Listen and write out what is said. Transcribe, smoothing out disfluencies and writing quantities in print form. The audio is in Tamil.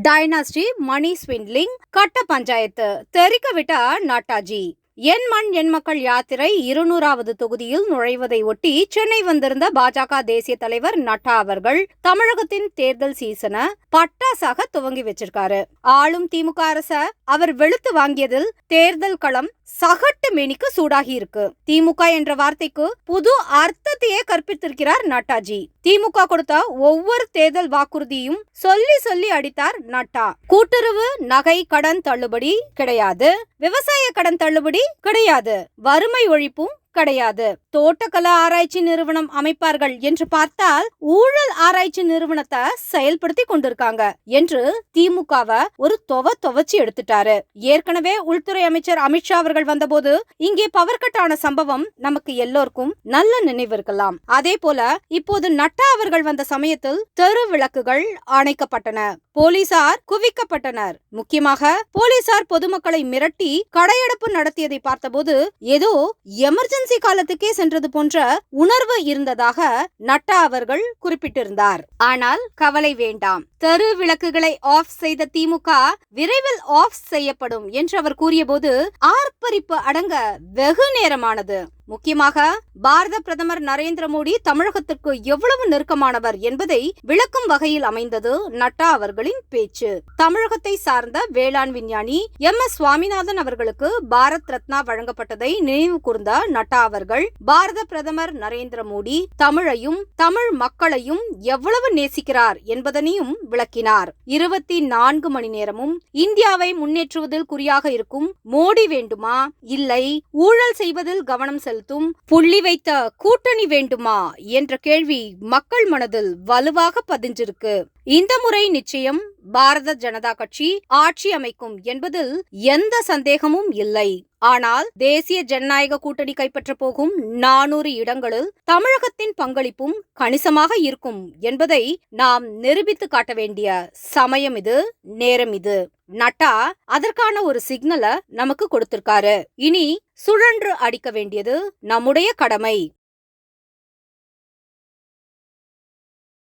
டைனாஸ்டி மணி ஸ்விண்ட்லிங் கட்ட பஞ்சாயத்து தெரிக்க விட்ட நட்டாஜி. என் மண் என் மக்கள் யாத்திரை 200வது தொகுதியில் நுழைவதை ஒட்டி சென்னை வந்திருந்த பாஜக தேசிய தலைவர் நட்டா அவர்கள் தமிழகத்தின் தேர்தல் சீசனை பட்டாசாக துவங்கி வச்சிருக்காரு. ஆளும் திமுக அரச அவர் வெளுத்து வாங்கியதில் தேர்தல் களம் சகட்டு மேனிக்கு சூடாகி இருக்கு. திமுக என்ற வார்த்தைக்கு புது அர்த்தத்தையே கற்பித்திருக்கிறார் நட்டாஜி. திமுக கொடுத்த ஒவ்வொரு தேர்தல் வாக்குறுதியும் சொல்லி சொல்லி அடித்தார் நட்டா. கூட்டுறவு நகை கடன் தள்ளுபடி கிடையாது, விவசாய கடன் தள்ளுபடி கிடையாது, வறுமை ஒழிப்பும் கிடையாது, தோட்டக்கலை ஆராய்ச்சி நிறுவனம் அமைப்பார்கள் என்று பார்த்தால் ஊழல் ஆராய்ச்சி நிறுவனத்தை செயல்படுத்தி கொண்டிருக்காங்க என்று திமுகவை ஒரு துவச்சி எடுத்துட்டாரு. ஏற்கனவே உள்துறை அமைச்சர் அமித்ஷா அவர்கள் வந்தபோது இங்கே பவர் கட் ஆன சம்பவம் நமக்கு எல்லோருக்கும் நல்ல நினைவு இருக்கலாம். அதே போல இப்போது நட்டா அவர்கள் வந்த சமயத்தில் தெரு விளக்குகள் அணைக்கப்பட்டன, போலீசார் குவிக்கப்பட்டனர். முக்கியமாக போலீசார் பொதுமக்களை மிரட்டி கடையெடுப்பு நடத்தியதை பார்த்தபோது ஏதோ எமர்ஜென்சி காலத்துக்கே சென்றது போன்ற உணர்வு இருந்ததாக நட்டா அவர்கள் குறிப்பிட்டிருந்தார். ஆனால் கவலை வேண்டாம், தெரு விளக்குகளை ஆஃப் செய்த திமுக விரைவில் ஆஃப் செய்யப்படும் என்று அவர் கூறியபோது ஆர்ப்பரிப்பு அடங்க வெகு நேரமானது. முக்கியமாக பாரத பிரதமர் நரேந்திர மோடி தமிழகத்திற்கு எவ்வளவு நெருக்கமானவர் என்பதை விளக்கும் வகையில் அமைந்தது நட்டா அவர்களின் பேச்சு. தமிழகத்தை சார்ந்த வேளாண் விஞ்ஞானி MS சுவாமிநாதன் அவர்களுக்கு பாரத் ரத்னா வழங்கப்பட்டதை நினைவு கூர்ந்த நட்டா அவர்கள் பாரத பிரதமர் நரேந்திர மோடி தமிழையும் தமிழ் மக்களையும் எவ்வளவு நேசிக்கிறார் என்பதனையும் விளக்கினார். 24 மணி நேரமும் இந்தியாவை முன்னேற்றுவதில் குறியாக இருக்கும் மோடி வேண்டுமா, இல்லை ஊழல் செய்வதில் கவனம் செலுத்தும் புள்ளி வைத்த கூட்டணி வேண்டுமா என்ற கேள்வி மக்கள் மனதில் வலுவாக பதிஞ்சிருக்கு. இந்த முறை நிச்சயம் பாரத ஜனதா கட்சி ஆட்சி அமைக்கும் என்பதில் எந்த சந்தேகமும் இல்லை. ஆனால் தேசிய ஜனநாயக கூட்டணி கைப்பற்ற போகும் 400 இடங்களில் தமிழகத்தின் பங்களிப்பும் கணிசமாக இருக்கும் என்பதை நாம் நிரூபித்து காட்ட வேண்டிய சமயம் இது, நேரம் இது. நட்டா அதற்கான ஒரு சிக்னலை நமக்கு கொடுத்திருக்காரு. இனி சுழன்று அடிக்க வேண்டியது நம்முடைய கடமை.